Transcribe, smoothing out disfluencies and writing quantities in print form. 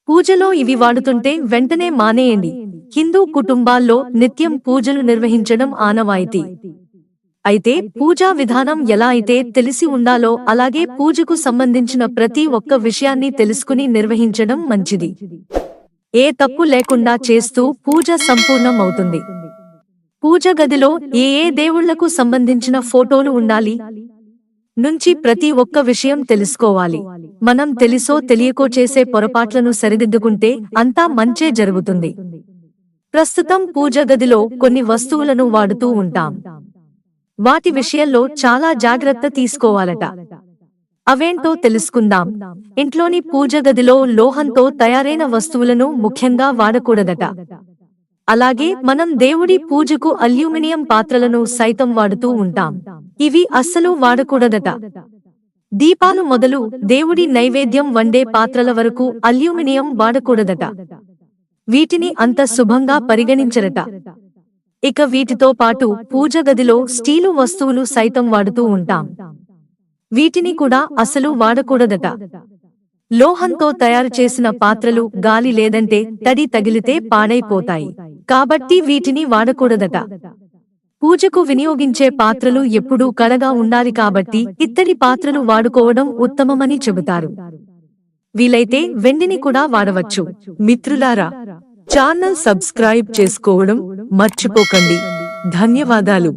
పూజలో ఇవి వాడుతుంటే వెంటనే మానేయండి. హిందూ కుటుంబాల్లో నిత్యం పూజలు నిర్వహించడం ఆనవాయితీ. అయితే పూజా విధానం ఎలా అయితే తెలిసి ఉండాలో అలాగే పూజకు సంబంధించిన ప్రతి ఒక్క విషయాన్ని తెలుసుకుని నిర్వహించడం మంచిది. ఏ తప్పు లేకుండా చేస్తూ పూజ సంపూర్ణం అవుతుంది. పూజ గదిలో ఏ ఏ దేవుళ్లకు సంబంధించిన ఫోటోలు ఉండాలి నుంచి ప్రతి ఒక్క విషయం తెలుసుకోవాలి. మనం తెలిసో తెలియకో చేసే పొరపాట్లను సరిదిద్దుకుంటే అంతా మంచే జరుగుతుంది. ప్రస్తుతం పూజ గదిలో కొన్ని వస్తువులను వాడుతూ ఉంటాం. వాటి విషయంలో చాలా జాగ్రత్త తీసుకోవాలట. అవేంటో తెలుసుకుందాం. ఇంట్లోని పూజ గదిలో లోహంతో తయారైన వస్తువులను ముఖ్యంగా వాడకూడదట. అలాగే మనం దేవుడి పూజకు అల్యూమినియం పాత్రలను సైతం వాడుతూ ఉంటాం. ఇవి అస్సలు వాడకూడదట. దీపాలు మొదలు దేవుడి నైవేద్యం వండే పాత్రల వరకు అల్యూమినియం వాడకూడదట. వీటిని అంత శుభంగా పరిగణించరట. ఇక వీటితో పాటు పూజ గదిలో స్టీలు వస్తువులు సైతం వాడుతూ ఉంటాం. వీటిని కూడా అసలు వాడకూడదట. లోహంతో తయారు చేసిన పాత్రలు గాలి లేదంటే తడి తగిలితే పాడైపోతాయి. కాబట్టి వీటిని వాడకూడదట. పూజకు వినియోగించే పాత్రలు ఎప్పుడూ కళగా ఉండాలి కాబట్టి ఇత్తడి పాత్రలు వాడుకోవడం ఉత్తమమని చెబుతారు. వీలైతే వెండిని కూడా వాడవచ్చు. మిత్రులారా, ఛానల్ సబ్స్క్రైబ్ చేసుకోవడం మర్చిపోకండి. ధన్యవాదాలు.